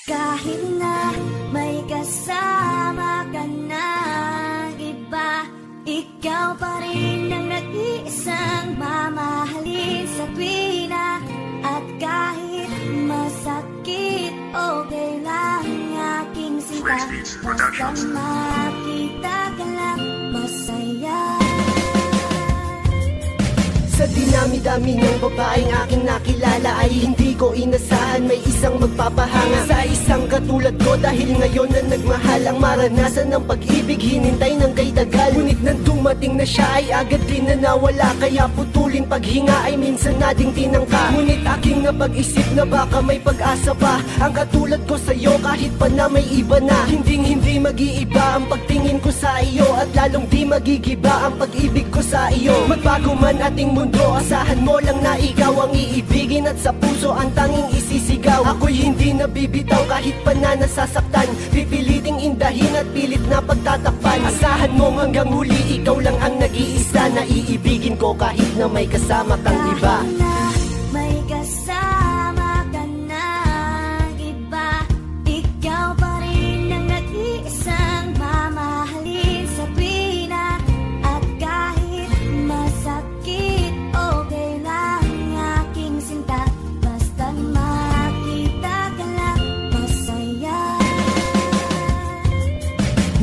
Kahit na may kasama ka na iba, ikaw pa rin ang nag-iisang mamahalin sa tuwina. At kahit masakit, okay lang aking sinta, basta makita ka lang masaya. Sa dinami-dami ng babaeng aking nakilala ay hindi ko inasahan may isang magpapahanga sa isang katulad ko. Dahil ngayon na nagmahal ang maranasan ng pag-ibig, hinintay ng kay tagal. Ngunit nang dumating na siya ay agad din na nawala, kaya putulin paghinga ay minsan nating tinangka. Ngunit aking napag-isip na baka may pag-asa pa ang katulad ko sa'yo, kahit pa na may iba na. Hindi mag-iiba ang pagtingin ko sa iyo, at lalong di magigiba ang pag-ibig ko sa iyo. Magbago man ating mundo, asahan mo lang na ikaw ang iibigin, at sa puso ang tanging isisigaw. Ako'y hindi nabibitaw kahit pa na nasasaktan, pipiliting indahin at pilit na pagtatakpan. Asahan mo hanggang huli, ikaw lang ang nag-iisa na iibigin ko kahit na may kasama kang iba. Kahit na may kasama ka na iba, ikaw pa rin ang nag-iisang mamahalin sa tuwina. At kahit masakit, okay lang aking sinta, basta makita ka lang masaya.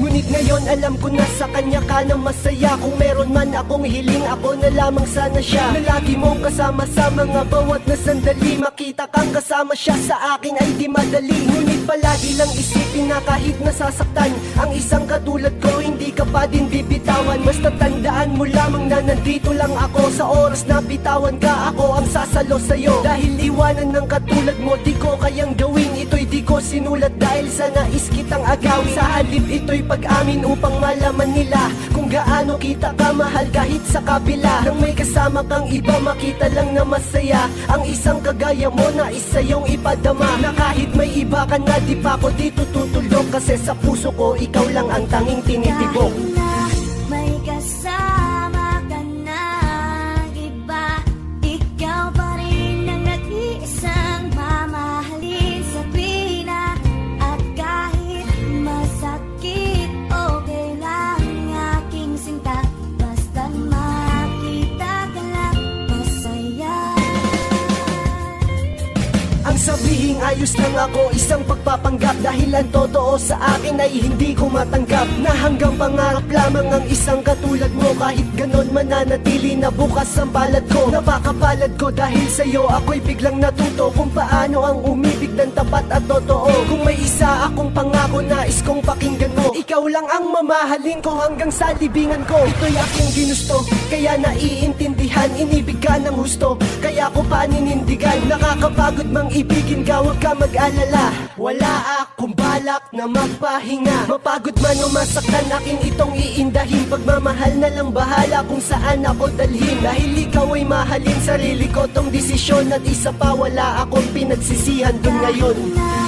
Ngunit ngayon alam ko na sa kanya ka na masaya. Kung meron man akong hiling, ako na lamang sana siya, na lagi mong kasama sa mga bawat na sandali. Makita kang kasama siya sa akin ay di madali. Ngunit palagi lang isipin na kahit nasasaktan ang isang katulad ko, hindi ka pa din bibitawan. Basta tandaan mo lamang na nandito lang ako sa oras na bitawan ka. Ako ang sasalo sa'yo, dahil iwanan ng katulad mo di ko kayang gawin. Ito'y di ko sinulat dahil sa nais kitang agawin. Sa halip ito'y pag-amin upang malaman nila kung gaano kita kamahal kahit sa kabila nang may kasama kang iba. Makita lang na masaya ang isang kagaya mo na isa yung ipadama, na kahit may iba ka na di pa ako dito tutulog, kasi sa puso ko ikaw lang ang tanging tinitibok. Kahit na may kasama ka na iba, ikaw pa rin ang nag-iisang mamahalin sa tuwina. At kahit masakit, okay lang aking sinta, basta makita ka lang masaya. Ang sabihing ayos lang ako, isang pagpapanggap, dahil ang totoo sa akin ay hindi ko matanggap, na hanggang pangarap lamang ang isang katulad mo. Kahit ganon mananatili na bukas ang balad ko. Napakapalad ko dahil sa'yo ako'y biglang natuto kung paano ang umibig ng tapat at totoo. Kung may isa akong pangako, nais kong pakinggan mo. Ikaw lang ang mamahalin ko hanggang sa libingan ko. Ito'y aking ginusto, kaya naiintindihan, inibig ka ng husto, kaya ko paninindigan. Nakakapagod mang ibigin ka, huwag ka mag-alala, wala akong balak na magpahinga. Mapagod man o masaktan, akin itong iindahin. Pagmamahal na lang bahala kung saan ako dalhin, dahil ikaw ay mahalin. Sarili ko tong desisyon, at isa pa wala akong pinagsisihan dun ngayon. Kahit na